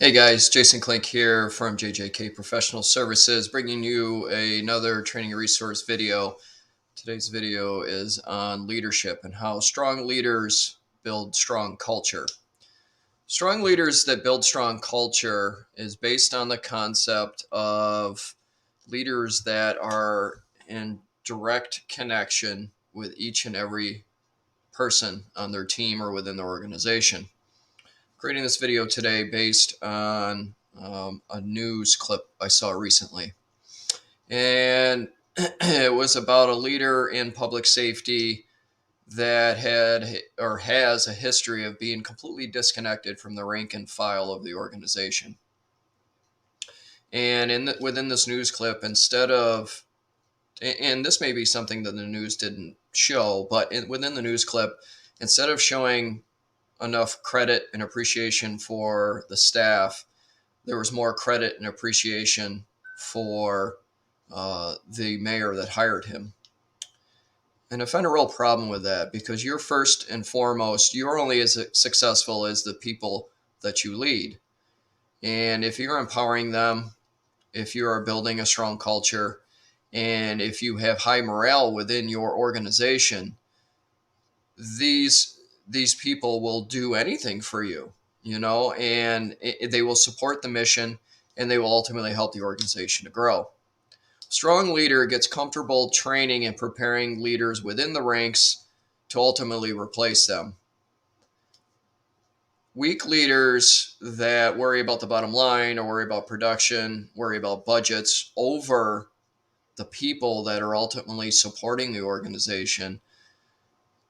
Hey guys, Jason Klink here from JJK Professional Services, bringing you another training resource video. Today's video is on leadership and how strong leaders build strong culture. Strong leaders that build strong culture is based on the concept of leaders that are in direct connection with each and every person on their team or within their organization. Creating this video today based on a news clip I saw recently. And it was about a leader in public safety that had or has a history of being completely disconnected from the rank and file of the organization. And within this news clip, instead of, and this may be something that the news didn't show, but within the news clip, instead of showing enough credit and appreciation for the staff, there was more credit and appreciation for the mayor that hired him. And I find a real problem with that because you're first and foremost, you're only as successful as the people that you lead. And if you're empowering them, if you are building a strong culture, and if you have high morale within your organization, these these people will do anything for you, and they will support the mission, and they will ultimately help the organization to grow. Strong leader gets comfortable training and preparing leaders within the ranks to ultimately replace them. Weak leaders that worry about the bottom line or worry about production, worry about budgets over the people that are ultimately supporting the organization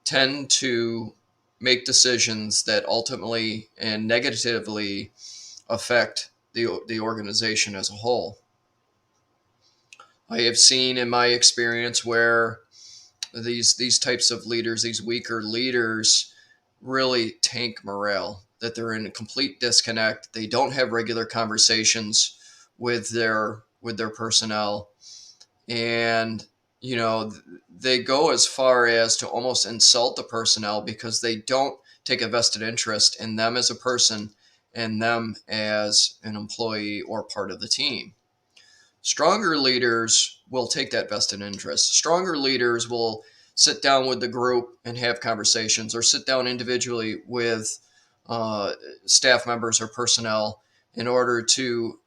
tend to make decisions that ultimately and negatively affect the organization as a whole. I have seen in my experience where these types of leaders, these weaker leaders, really tank morale. That they're in a complete disconnect. They don't have regular conversations with their personnel, and they go as far as to almost insult the personnel because they don't take a vested interest in them as a person and them as an employee or part of the team. Stronger leaders will take that vested interest. Stronger leaders will sit down with the group and have conversations, or sit down individually with uh, staff members or personnel in order to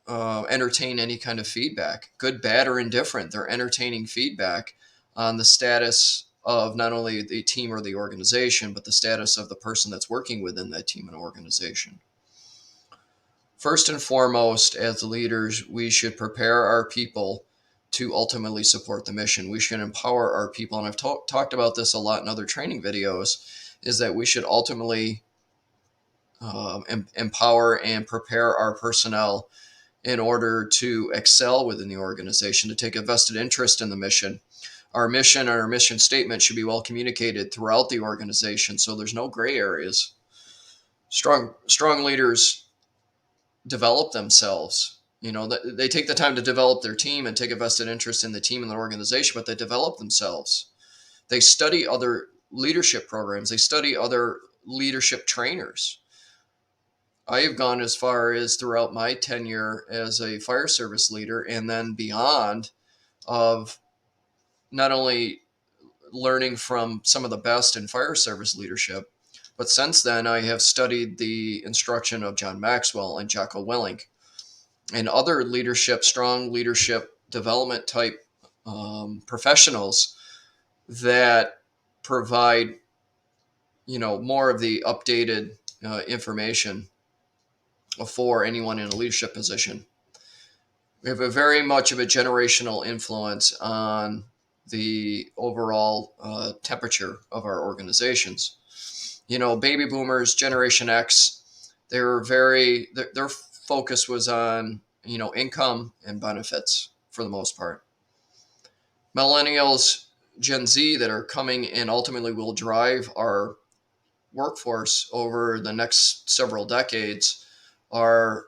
entertain any kind of feedback, good, bad, or indifferent. They're entertaining feedback on the status of not only the team or the organization, but the status of the person that's working within that team and organization. First and foremost, as leaders, we should prepare our people to ultimately support the mission. We should empower our people. And I've talked about this a lot in other training videos, is that we should ultimately empower and prepare our personnel in order to excel within the organization, to take a vested interest in the mission. Our mission and our mission statement should be well communicated throughout the organization, so there's no gray areas. Strong leaders develop themselves. They take the time to develop their team and take a vested interest in the team and the organization, but they develop themselves. They study other leadership programs. They study other leadership trainers. I have gone as far as, throughout my tenure as a fire service leader and then beyond, of not only learning from some of the best in fire service leadership, but since then I have studied the instruction of John Maxwell and Jocko Willink and other strong leadership development type professionals that provide, more of the updated information for anyone in a leadership position. We have a very much of a generational influence on the overall temperature of our organizations. Baby boomers, Generation X, their focus was on, income and benefits for the most part. Millennials, Gen Z, that are coming and ultimately will drive our workforce over the next several decades, are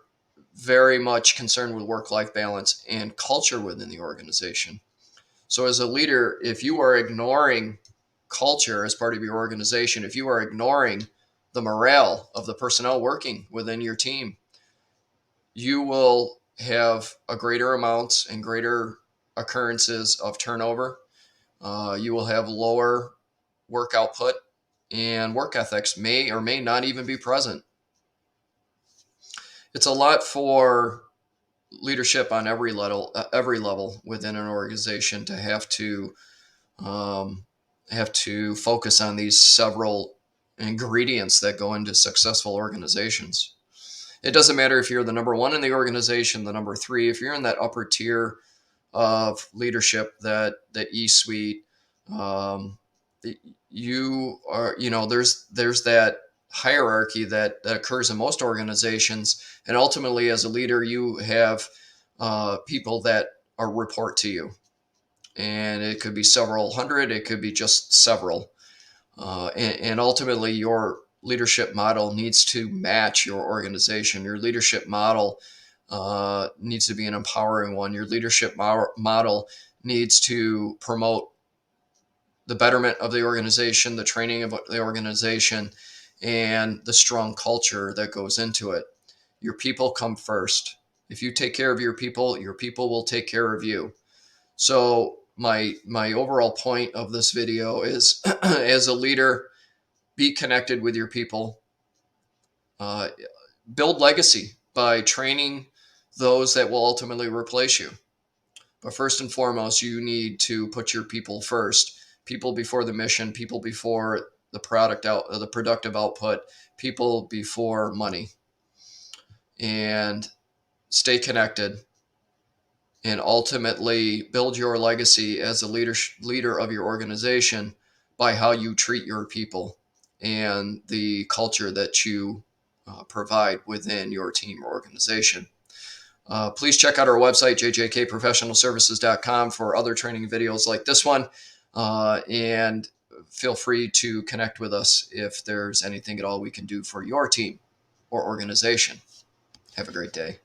very much concerned with work-life balance and culture within the organization. So as a leader, if you are ignoring culture as part of your organization, if you are ignoring the morale of the personnel working within your team, you will have a greater amounts and greater occurrences of turnover. You will have lower work output, and work ethics may or may not even be present. It's a lot for leadership on every level within an organization to um, have to focus on these several ingredients that go into successful organizations. It doesn't matter if you're the number one in the organization, the number three. If you're in that upper tier of leadership, that E-suite, um, you are, there's that hierarchy that occurs in most organizations, and ultimately, as a leader, you have people that are report to you, and it could be several hundred, it could be just several, and ultimately, your leadership model needs to match your organization. Your leadership model needs to be an empowering one. Your leadership model needs to promote the betterment of the organization, the training of the organization, and the strong culture that goes into it. Your people come first. If you take care of your people will take care of you. So my overall point of this video is as a leader, be connected with your people, uh, build legacy by training those that will ultimately replace you. But first and foremost, you need to put your people first. People before the mission, people before the productive output, people before money. And stay connected, and ultimately build your legacy as a leader of your organization by how you treat your people and the culture that you provide within your team or organization. Please check out our website, jjkprofessionalservices.com, for other training videos like this one. And feel free to connect with us if there's anything at all we can do for your team or organization. Have a great day.